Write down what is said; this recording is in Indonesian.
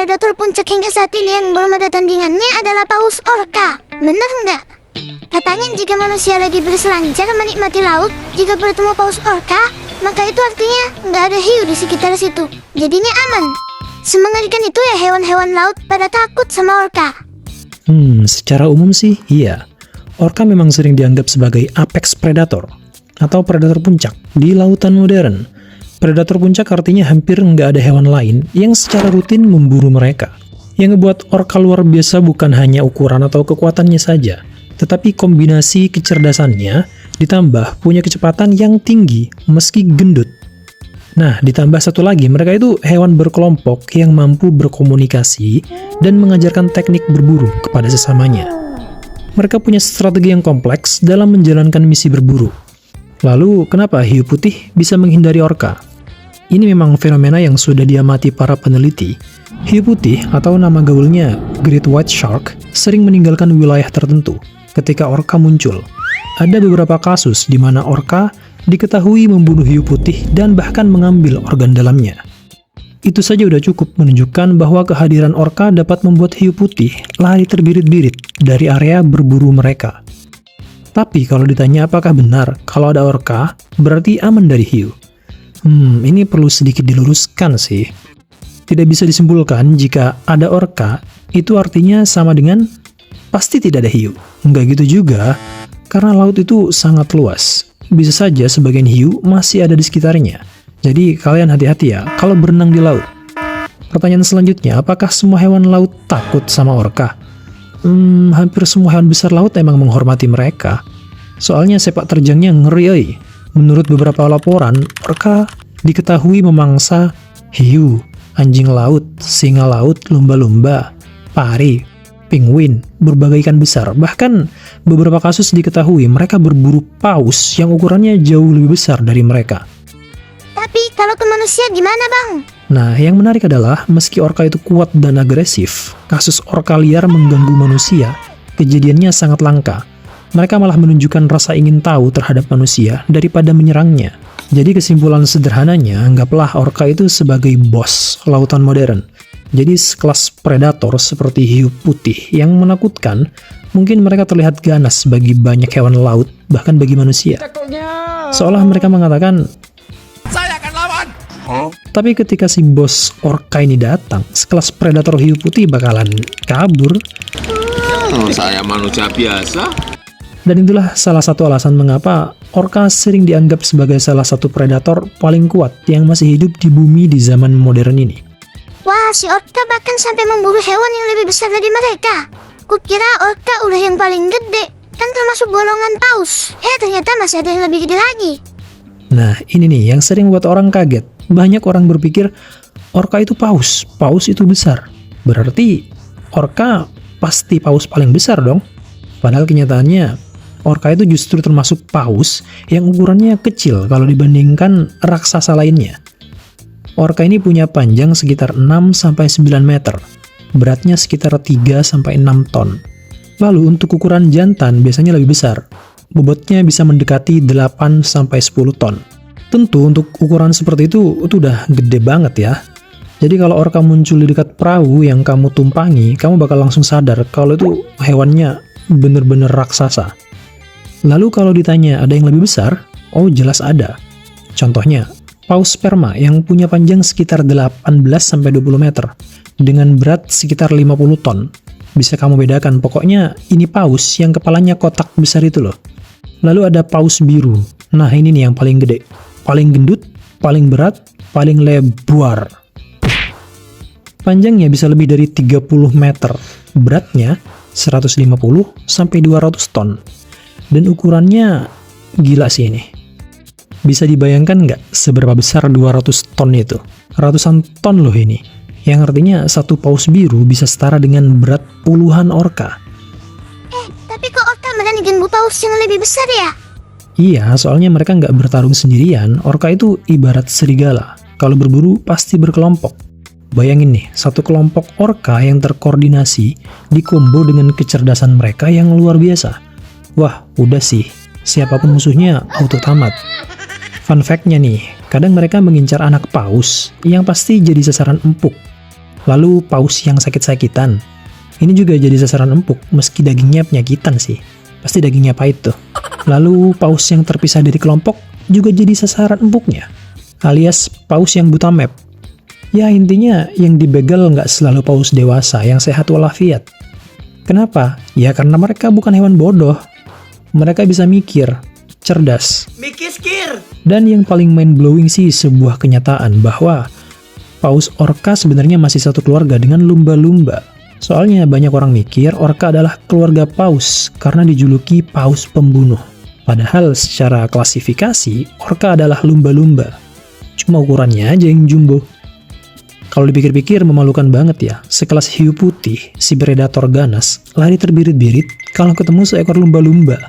predator puncak hingga saat ini yang belum ada tandingannya adalah paus orca. Bener nggak? Katanya jika manusia lagi berselancar menikmati laut, jika bertemu paus orca, maka itu artinya nggak ada hiu di sekitar situ. Jadinya aman. Semengerikan itu ya hewan-hewan laut pada takut sama orca. Secara umum sih iya. Orca memang sering dianggap sebagai apex predator atau predator puncak di lautan modern. Predator puncak artinya hampir nggak ada hewan lain yang secara rutin memburu mereka. Yang ngebuat orca luar biasa bukan hanya ukuran atau kekuatannya saja, tetapi kombinasi kecerdasannya ditambah punya kecepatan yang tinggi meski gendut. Nah, ditambah satu lagi, mereka itu hewan berkelompok yang mampu berkomunikasi dan mengajarkan teknik berburu kepada sesamanya. Mereka punya strategi yang kompleks dalam menjalankan misi berburu. Lalu, kenapa hiu putih bisa menghindari orca? Ini memang fenomena yang sudah diamati para peneliti. Hiu putih atau nama gaulnya Great White Shark sering meninggalkan wilayah tertentu ketika orca muncul. Ada beberapa kasus di mana orca diketahui membunuh hiu putih dan bahkan mengambil organ dalamnya. Itu saja udah cukup menunjukkan bahwa kehadiran orca dapat membuat hiu putih lari terbirit-birit dari area berburu mereka. Tapi kalau ditanya apakah benar kalau ada orca berarti aman dari hiu? Ini perlu sedikit diluruskan sih. Tidak bisa disimpulkan jika ada orca itu artinya sama dengan pasti tidak ada hiu. Enggak gitu juga, karena laut itu sangat luas. Bisa saja sebagian hiu masih ada di sekitarnya. Jadi kalian hati-hati ya kalau berenang di laut. Pertanyaan selanjutnya, apakah semua hewan laut takut sama orca? Hampir semua hewan besar laut emang menghormati mereka. Soalnya sepak terjangnya ngeri. Menurut beberapa laporan, orca diketahui memangsa hiu, anjing laut, singa laut, lumba-lumba, pari, penguin, berbagai ikan besar. Bahkan beberapa kasus diketahui mereka berburu paus yang ukurannya jauh lebih besar dari mereka. Tapi kalau ke manusia gimana bang? Nah, yang menarik adalah meski orca itu kuat dan agresif, kasus orca liar mengganggu manusia kejadiannya sangat langka. Mereka malah menunjukkan rasa ingin tahu terhadap manusia daripada menyerangnya. Jadi kesimpulan sederhananya, anggaplah orca itu sebagai bos lautan modern. Jadi sekelas predator seperti hiu putih yang menakutkan, mungkin mereka terlihat ganas bagi banyak hewan laut, bahkan bagi manusia. Seolah mereka mengatakan, saya akan lawan. Tapi ketika si bos orca ini datang, sekelas predator hiu putih bakalan kabur. Saya manusia biasa. Dan itulah salah satu alasan mengapa orca sering dianggap sebagai salah satu predator paling kuat yang masih hidup di bumi di zaman modern ini. Wah, si orca bahkan sampai memburu hewan yang lebih besar dari mereka. Kukira orca udah yang paling gede, kan termasuk golongan paus. Ternyata masih ada yang lebih gede lagi. Nah, ini nih yang sering buat orang kaget. Banyak orang berpikir orca itu paus itu besar. Berarti orca pasti paus paling besar dong. Padahal kenyataannya orca itu justru termasuk paus yang ukurannya kecil kalau dibandingkan raksasa lainnya. Orca ini punya panjang sekitar 6-9 meter, beratnya sekitar 3-6 ton. Lalu untuk ukuran jantan biasanya lebih besar, bobotnya bisa mendekati 8-10 ton. Tentu untuk ukuran seperti itu udah gede banget ya. Jadi kalau orca muncul di dekat perahu yang kamu tumpangi, kamu bakal langsung sadar kalau itu hewannya bener-bener raksasa. Lalu kalau ditanya ada yang lebih besar? Oh jelas ada. Contohnya, paus sperma yang punya panjang sekitar 18-20 meter dengan berat sekitar 50 ton. Bisa kamu bedakan, pokoknya ini paus yang kepalanya kotak besar itu loh. Lalu ada paus biru. Nah ini nih yang paling gede, paling gendut, paling berat, paling lebar. Panjangnya bisa lebih dari 30 meter, beratnya 150-200 ton. Dan ukurannya gila sih ini. Bisa dibayangkan nggak seberapa besar 200 ton itu? Ratusan ton loh ini. Yang artinya satu paus biru bisa setara dengan berat puluhan orca. Tapi kok orca berani ganggu paus yang lebih besar ya? Iya, soalnya mereka nggak bertarung sendirian. Orca itu ibarat serigala. Kalau berburu pasti berkelompok. Bayangin nih, satu kelompok orca yang terkoordinasi dikombo dengan kecerdasan mereka yang luar biasa. Wah, udah sih. Siapapun musuhnya auto tamat. Fun fact-nya nih, kadang mereka mengincar anak paus yang pasti jadi sasaran empuk. Lalu paus yang sakit-sakitan. Ini juga jadi sasaran empuk, meski dagingnya penyakitan sih. Pasti dagingnya pahit tuh. Lalu paus yang terpisah dari kelompok juga jadi sasaran empuknya, alias paus yang buta map. Ya intinya yang dibegal nggak selalu paus dewasa yang sehat walafiat. Kenapa? Ya karena mereka bukan hewan bodoh. Mereka bisa mikir, cerdas. Dan yang paling mind-blowing sih sebuah kenyataan bahwa paus orca sebenarnya masih satu keluarga dengan lumba-lumba. Soalnya banyak orang mikir orca adalah keluarga paus karena dijuluki paus pembunuh. Padahal secara klasifikasi, orca adalah lumba-lumba. Cuma ukurannya aja yang jumbo. Kalau dipikir-pikir memalukan banget ya, sekelas hiu putih, si predator ganas, lari terbirit-birit kalau ketemu seekor lumba-lumba.